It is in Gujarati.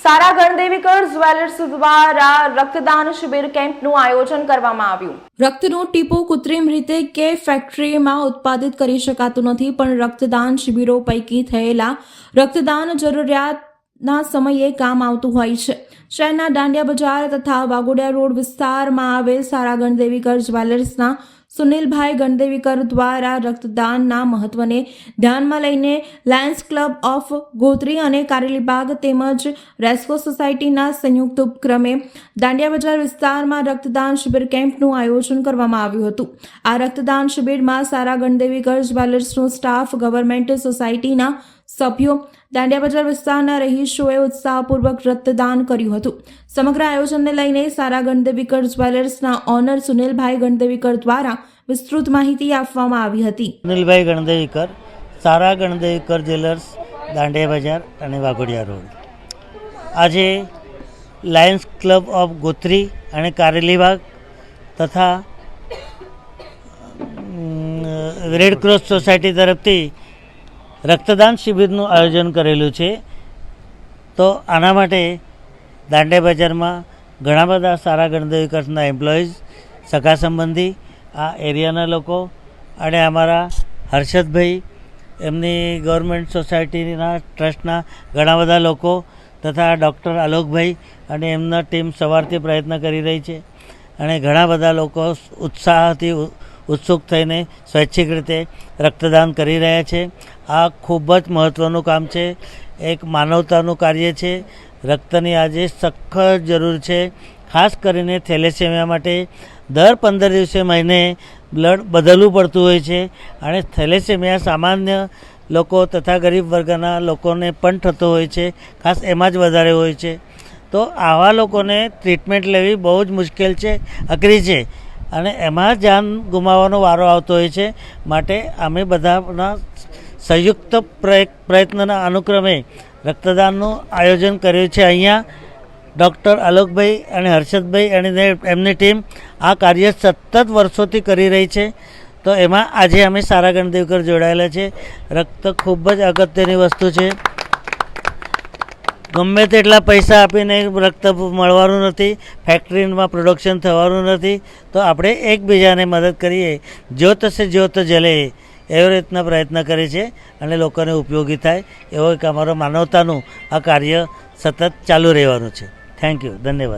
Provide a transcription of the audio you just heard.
સારા ગણદેવીકર જ્વેલર્સ દ્વારા રક્તદાન શિબિર કેમ્પનું આયોજન કરવામાં આવ્યું। રક્તનું ટીપું કૃત્રિમ રીતે કે ફેક્ટરીમાં ઉત્પાદિત કરી શકાતું નથી, પણ રક્તદાન શિબિરો પૈકી થયેલા રક્તદાન જરૂરિયાતના સમયે કામ આવતું હોય છે। શહેરના દાંડિયા બજાર તથા વાઘોડિયા રોડ વિસ્તારમાં આવેલ સારા ગણદેવીકર જ્વેલર્સના સુનિલભાઈ ગણદેવીકર દ્વારા રક્તદાનના મહત્વને ધ્યાનમાં લઈને લાયન્સ ક્લબ ઓફ ગોત્રી અને કારેલીબાગ તેમજ રેસ્કો સોસાયટીના સંયુક્ત ઉપક્રમે દાંડિયા બજાર વિસ્તારમાં રક્તદાન શિબિર કેમ્પનું આયોજન કરવામાં આવ્યું હતું। આ રક્તદાન શિબિરમાં સારા ગણદેવીકર જ્વેલર્સનો સ્ટાફ, ગવર્મેન્ટ સોસાયટીના સભ્યો, દાંડિયા બજાર વિસ્તારના રહીશોએ ઉત્સાહપૂર્વક રક્તદાન કર્યું હતું। સમગ્ર આયોજનને લઈને સારા ગણદેવીકર જ્વેલર્સના ઓનર સુનિલભાઈ ગણદેવીકર દ્વારા વિસ્તૃત માહિતી આપવામાં આવી હતી। સુનિલભાઈ ગણદેવીકર, સારા ગણદેવીકર જ્વેલર્સ, દાંડિયા બજાર અને વાઘોડિયા રોડ। આજે લાયન્સ ક્લબ ઓફ ગોત્રી અને કારેલીબાગ તથા રેડ ક્રોસ સોસાયટી તરફથી રક્તદાન શિબિરનું આયોજન કરેલું છે। તો આના માટે દાંડિયા બજારમાં ઘણા બધા સારા ગણદેવીકરના એમ્પ્લોઈઝ, સગા સંબંધી, આ એરિયાના લોકો અને અમારા હર્ષદભાઈ, એમની ગવર્મેન્ટ સોસાયટીના ટ્રસ્ટના ઘણા બધા લોકો તથા ડૉક્ટર આલોકભાઈ અને એમના ટીમ સવારથી પ્રયત્ન કરી રહી છે અને ઘણા બધા લોકો ઉત્સાહથી ઉત્સુક થઈને સ્વૈચ્છિક રીતે રક્તદાન કરી રહ્યા છે। આ ખૂબ જ મહત્ત્વનું કામ છે, એક માનવતાનું કાર્ય છે। રક્તની આજે સખત જરૂર છે, ખાસ કરીને થેલેસેમિયા માટે દર 15 દિવસે મહિને બ્લડ બદલવું પડતું હોય છે અને થેલેસેમિયા સામાન્ય લોકો તથા ગરીબ વર્ગના લોકોને પણ થતો હોય છે, ખાસ એમાં જ વધારે હોય છે। તો આવા લોકોને ટ્રીટમેન્ટ લેવી બહુ જ મુશ્કેલ છે, અઘરી છે અને એમાં જાન ગુમાવવાનો વારો આવતો હોય છે। માટે અમે બધાના સંયુક્ત પ્રયત્નના અનુક્રમે રક્તદાનનું આયોજન કર્યું છે। અહીંયા ડૉક્ટર આલોકભાઈ અને હર્ષદભાઈ અને એમની ટીમ આ કાર્ય સતત વર્ષોથી કરી રહી છે। તો એમાં આજે અમે સારા ગણદેવીકર જોડાયેલા છે। રક્ત ખૂબ જ અગત્યની વસ્તુ છે, ગમે તેટલા પૈસા આપીને રક્ત મળવાનું નથી, ફેક્ટરીમાં પ્રોડક્શન થવાનું નથી। તો આપણે એકબીજાને મદદ કરીએ, જ્યોત સે જ્યોત જલે એવી રીતના પ્રયત્ન કરે છે અને લોકોને ઉપયોગી થાય એવો એક અમારો માનવતાનું આ કાર્ય સતત ચાલુ રહેવાનું છે। થેન્ક યુ, ધન્યવાદ।